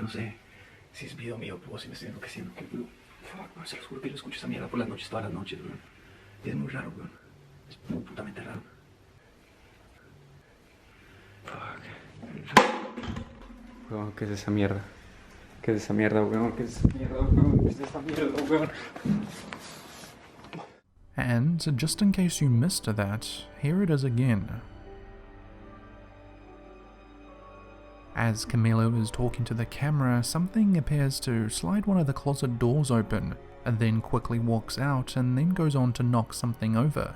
no sé si es video mío o si me estoy enloqueciendo. Que, fuck, bro, se los juro que yo escucho esa mierda por las noches, todas las noches, bro. Y es muy raro, bro. Es muy putamente raro. Fuck. Weón, ¿qué es esa mierda? ¿Qué es esa mierda, weón? ¿Qué es esa mierda, weón? ¿Qué es esa mierda, weón? And just in case you missed that, here it is again. As Camilo is talking to the camera, something appears to slide one of the closet doors open, and then quickly walks out and then goes on to knock something over.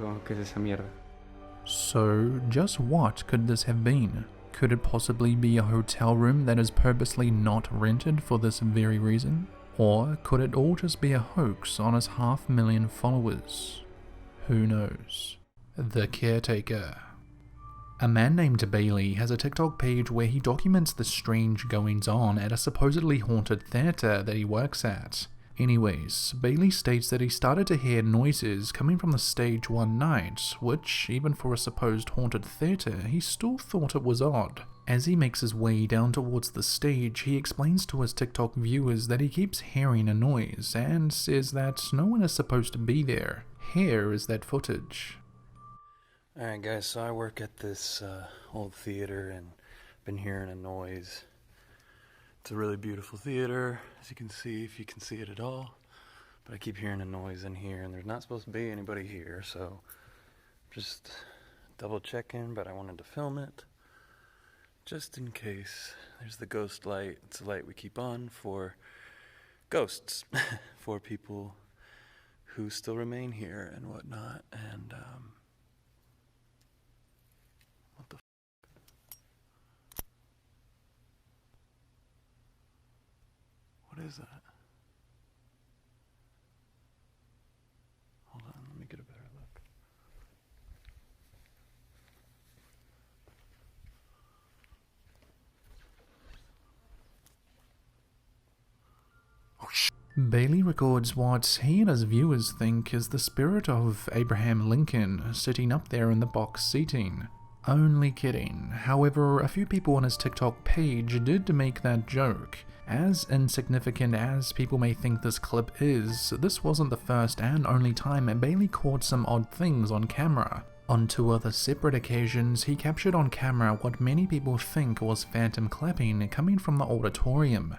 Weón, ¿qué es esa mierda? So, just what could this have been? Could it possibly be a hotel room that is purposely not rented for this very reason? Or could it all just be a hoax on his 500,000 followers? Who knows? The Caretaker. A man named Bailey has a TikTok page where he documents the strange goings-on at a supposedly haunted theatre that he works at. Anyways, Bailey states that he started to hear noises coming from the stage one night, which, even for a supposed haunted theatre, he still thought it was odd. As he makes his way down towards the stage, he explains to his TikTok viewers that he keeps hearing a noise, and says that no one is supposed to be there. Here is that footage. Alright guys, so I work at this old theater and been hearing a noise. It's a really beautiful theater, as you can see, if you can see it at all. But I keep hearing a noise in here, and there's not supposed to be anybody here, so just double checking, but I wanted to film it. Just in case. There's the ghost light. It's a light we keep on for ghosts, for people who still remain here and whatnot, and what the f***? What is that? Hold on, let me get a better look. Bailey records what he and his viewers think is the spirit of Abraham Lincoln sitting up there in the box seating. Only kidding. However, a few people on his TikTok page did make that joke. As insignificant as people may think this clip is, this wasn't the first and only time Bailey caught some odd things on camera. On 2 other separate occasions, he captured on camera what many people think was phantom clapping coming from the auditorium.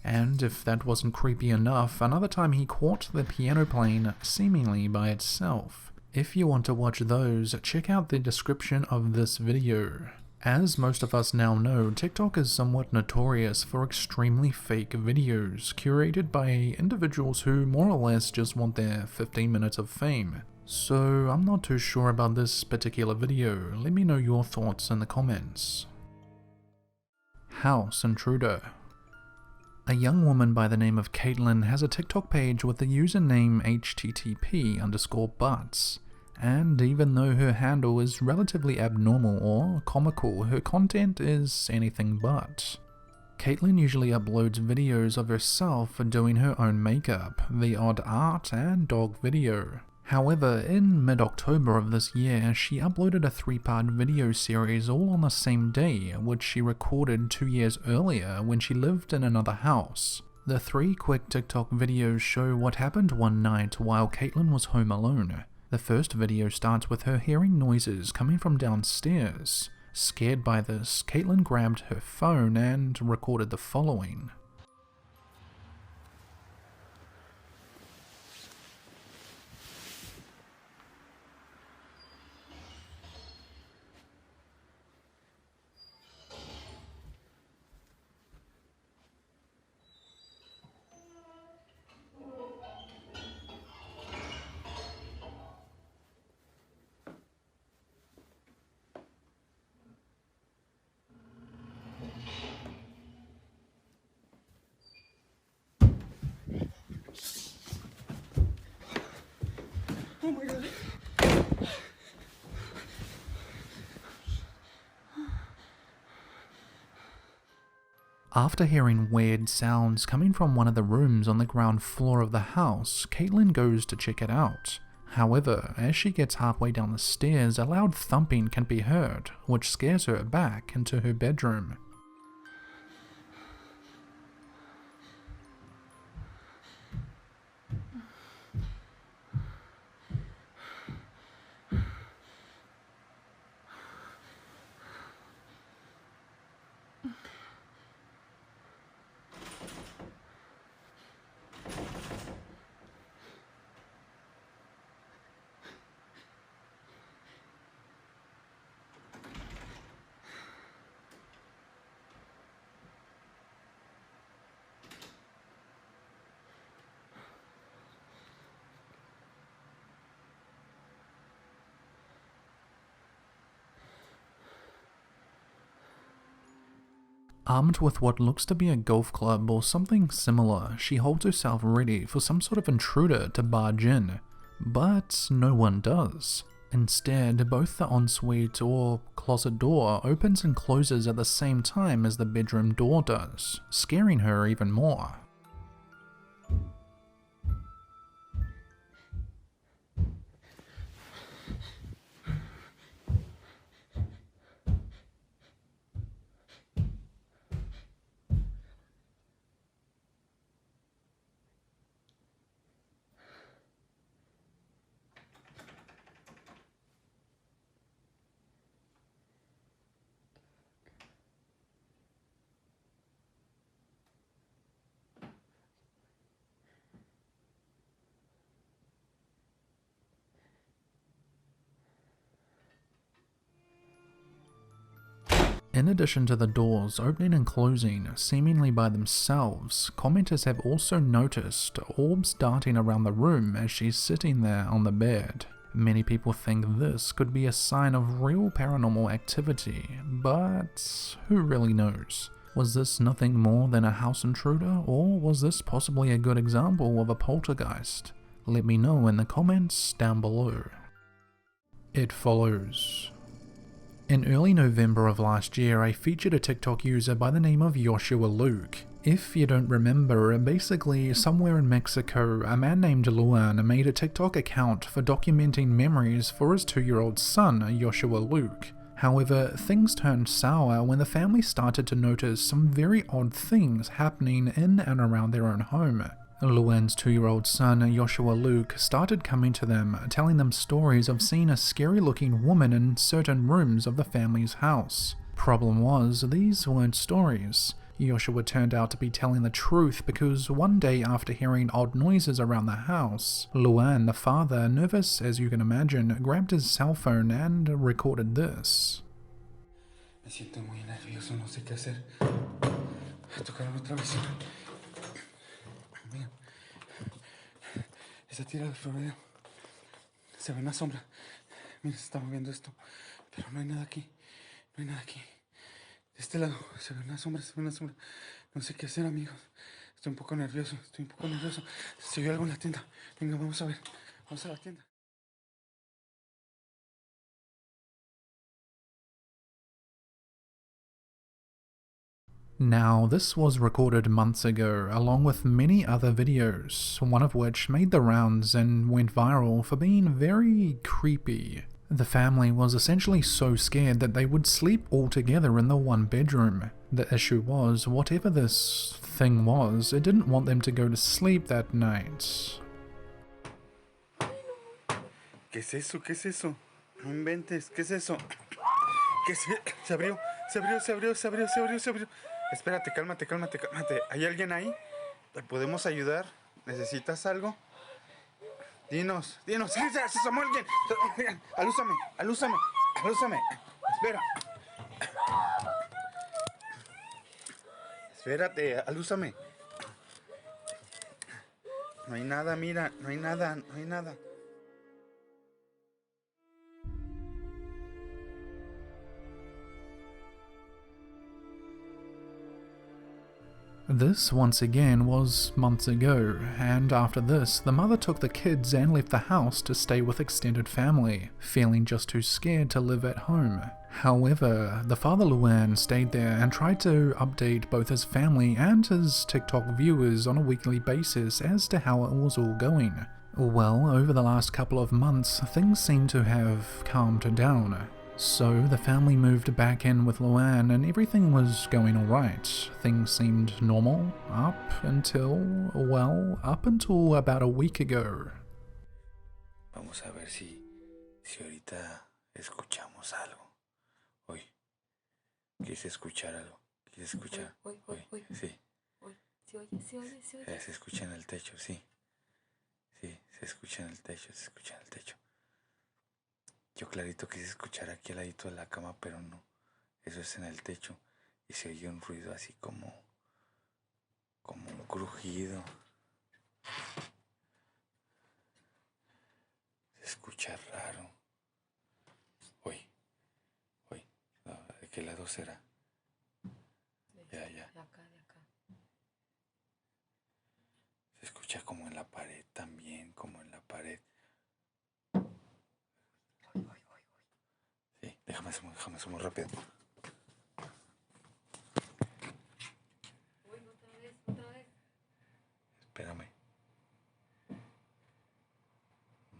And if that wasn't creepy enough, another time he caught the piano playing seemingly by itself. If you want to watch those, check out the description of this video. As most of us now know, TikTok is somewhat notorious for extremely fake videos curated by individuals who more or less just want their 15 minutes of fame. So I'm not too sure about this particular video. Let me know your thoughts in the comments. House Intruder. A young woman by the name of Caitlin has a TikTok page with the username http_butts, and even though her handle is relatively abnormal or comical, her content is anything but. Caitlin usually uploads videos of herself doing her own makeup, the odd art, and dog video. However, in mid-October of this year, she uploaded a 3-part video series all on the same day, which she recorded 2 years earlier when she lived in another house. The 3 quick TikTok videos show what happened one night while Caitlin was home alone. The first video starts with her hearing noises coming from downstairs. Scared by this, Caitlin grabbed her phone and recorded the following. After hearing weird sounds coming from one of the rooms on the ground floor of the house, Caitlin goes to check it out. However, as she gets halfway down the stairs, a loud thumping can be heard, which scares her back into her bedroom. Armed with what looks to be a golf club or something similar, she holds herself ready for some sort of intruder to barge in. But no one does. Instead, both the ensuite or closet door opens and closes at the same time as the bedroom door does, scaring her even more. In addition to the doors opening and closing seemingly by themselves, commenters have also noticed orbs darting around the room as she's sitting there on the bed. Many people think this could be a sign of real paranormal activity, but who really knows? Was this nothing more than a house intruder, or was this possibly a good example of a poltergeist? Let me know in the comments down below. It follows. In early November of last year, I featured a TikTok user by the name of Joshua Luke. If you don't remember, basically somewhere in Mexico, a man named Luan made a TikTok account for documenting memories for his 2-year-old son, Joshua Luke. However, things turned sour when the family started to notice some very odd things happening in and around their own home. Luan's 2-year-old son, Joshua Luke, started coming to them, telling them stories of seeing a scary-looking woman in certain rooms of the family's house. Problem was, these weren't stories. Joshua turned out to be telling the truth because one day after hearing odd noises around the house, Luan, the father, nervous as you can imagine, grabbed his cell phone and recorded this. Me siento muy nervioso, no sé qué hacer. Tocaron otra vez. Mira, esa tira de florero. Se ve una sombra. Mira, se está moviendo esto. Pero no hay nada aquí. No hay nada aquí. De este lado se ve una sombra, se ve una sombra. No sé qué hacer, amigos. Estoy un poco nervioso, Se vio algo en la tienda. Venga, vamos a ver. Vamos a la tienda. Now, this was recorded months ago, along with many other videos, one of which made the rounds and went viral for being very creepy. The family was essentially so scared that they would sleep all together in the one bedroom. The issue was, whatever this thing was, it didn't want them to go to sleep that night. ¿Qué es eso? ¿Qué es eso? No inventes, ¿qué es eso? ¿Qué se abrió? Se abrió. Espérate, cálmate. ¿Hay alguien ahí? ¿Te podemos ayudar? ¿Necesitas algo? Dinos. ¡Se asomó alguien! Alúzame. Espera. Espérate, alúzame. No hay nada, mira, no hay nada. This, once again, was months ago, and after this, the mother took the kids and left the house to stay with extended family, feeling just too scared to live at home. However, the father Luan stayed there and tried to update both his family and his TikTok viewers on a weekly basis as to how it was all going. Well, over the last couple of months, things seem to have calmed down. So the family moved back in with Luan and everything was going alright. Things seemed normal up until about a week ago. Vamos a ver si ahorita escuchamos algo. Hoy. ¿Quieres escuchar algo? ¿Quieres escuchar? Hoy. Sí. Se oye. Se escucha en el techo, sí. Sí, se escucha en el techo. Yo clarito quise escuchar aquí al ladito de la cama, pero no. Eso es en el techo. Y se oye un ruido así como un crujido. Se escucha raro. Hoy. No, ¿de qué lado será? Ya. De acá. Se escucha como en la pared también, como en la pared. Sí, déjame sumo rápido. Otra vez. Espérame.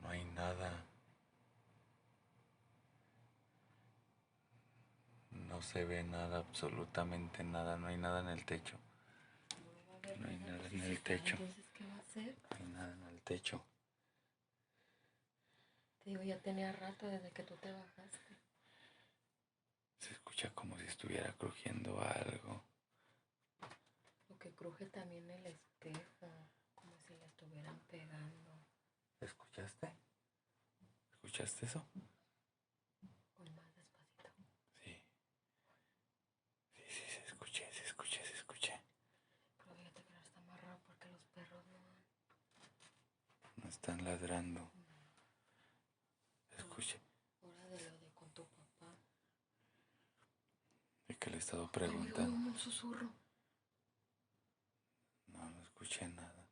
No hay nada. No se ve nada, absolutamente nada. No hay nada en el techo. No hay nada en el techo. Entonces, ¿qué va a hacer? No hay nada en el techo. Te digo, ya tenía rato desde que tú te bajaste. Se escucha como si estuviera crujiendo algo. Lo que cruje también el espejo, como si le estuvieran pegando. ¿Escuchaste? ¿Escuchaste eso? Con más despacito. Sí, se escuché. Pero fíjate que no está amarrado porque los perros No están ladrando. Escuche. Hora de lo de con tu papá. ¿De qué le he estado preguntando? Un susurro. No escuché nada.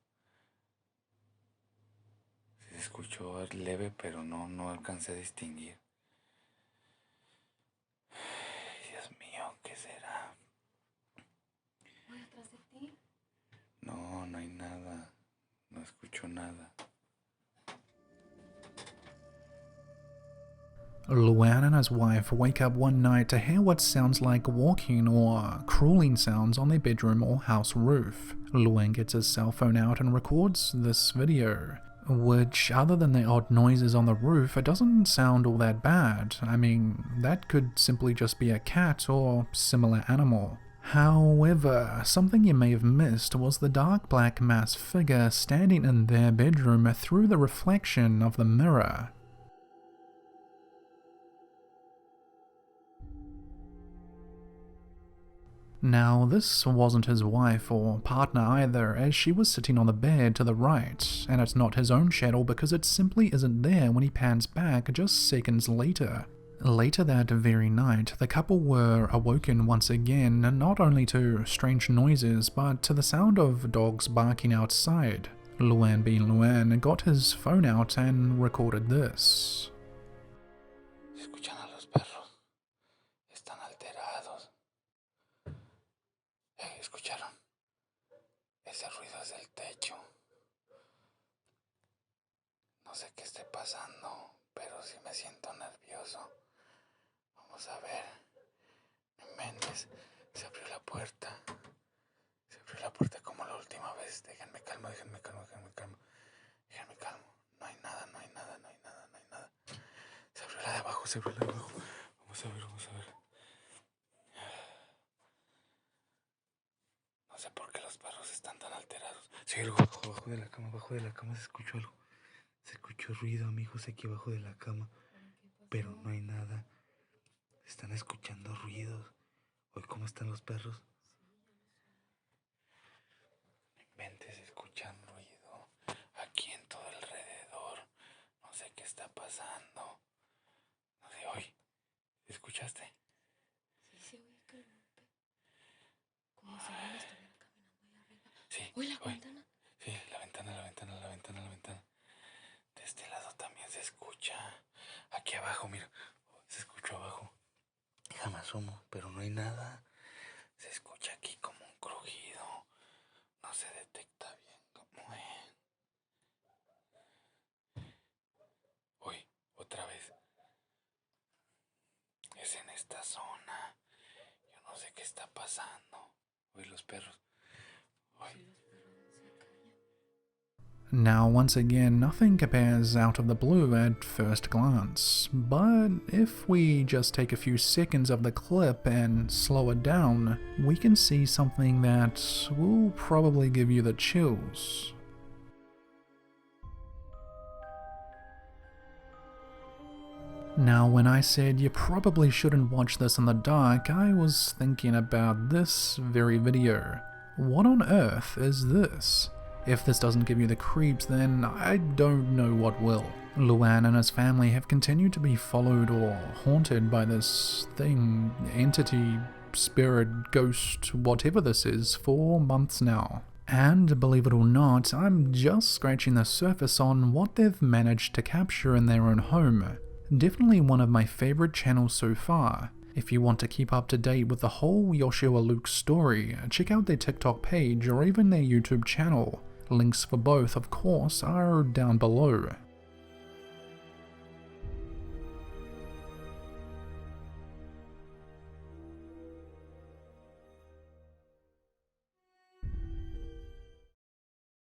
Sí se escuchó leve, pero no alcancé a distinguir. Ay, Dios mío, ¿qué será? ¿Voy atrás de ti? No hay nada. No escucho nada. Luan and his wife wake up one night to hear what sounds like walking or crawling sounds on their bedroom or house roof. Luan gets his cell phone out and records this video, which, other than the odd noises on the roof, it doesn't sound all that bad. I mean, that could simply just be a cat or similar animal. However, something you may have missed was the dark black mass figure standing in their bedroom through the reflection of the mirror. Now, this wasn't his wife or partner either, as she was sitting on the bed to the right, and it's not his own shadow because it simply isn't there when he pans back just seconds later. Later that very night, the couple were awoken once again, not only to strange noises, but to the sound of dogs barking outside. Luan being Luan got his phone out and recorded this. Escuchan a los perros. Están alterados. ¿Escucharon? Ese ruido es del techo. No sé qué esté pasando, pero sí me siento nervioso. Vamos a ver. No inventes. Se abrió la puerta. Como la última vez. Déjenme calmo. No hay nada. Se abrió la de abajo. Vamos a ver. No sé por qué los perros están tan alterados. Sí, algo abajo de la cama se escuchó algo. Se escuchó ruido, amigos, aquí abajo de la cama. Pero no hay nada. Están escuchando ruidos. Hoy, ¿cómo están los perros? Inventes, escuchan ruido. Aquí en todo alrededor. No sé qué está pasando. No sé, hoy. ¿Escuchaste? Sí, se oye como si alguien estuviera caminando asomo, pero no hay nada. Se escucha aquí como un crujido. No se detecta bien cómo es. Uy, otra vez. Es en esta zona. Yo no sé qué está pasando. Uy, los perros. Uy. Now, once again, nothing appears out of the blue at first glance, but if we just take a few seconds of the clip and slow it down, we can see something that will probably give you the chills. Now, when I said you probably shouldn't watch this in the dark, I was thinking about this very video. What on earth is this? If this doesn't give you the creeps, then I don't know what will. Luan and his family have continued to be followed or haunted by this thing, entity, spirit, ghost, whatever this is, for months now. And believe it or not, I'm just scratching the surface on what they've managed to capture in their own home. Definitely one of my favorite channels so far. If you want to keep up to date with the whole Yoshua Luke story, check out their TikTok page or even their YouTube channel. Links for both, of course, are down below.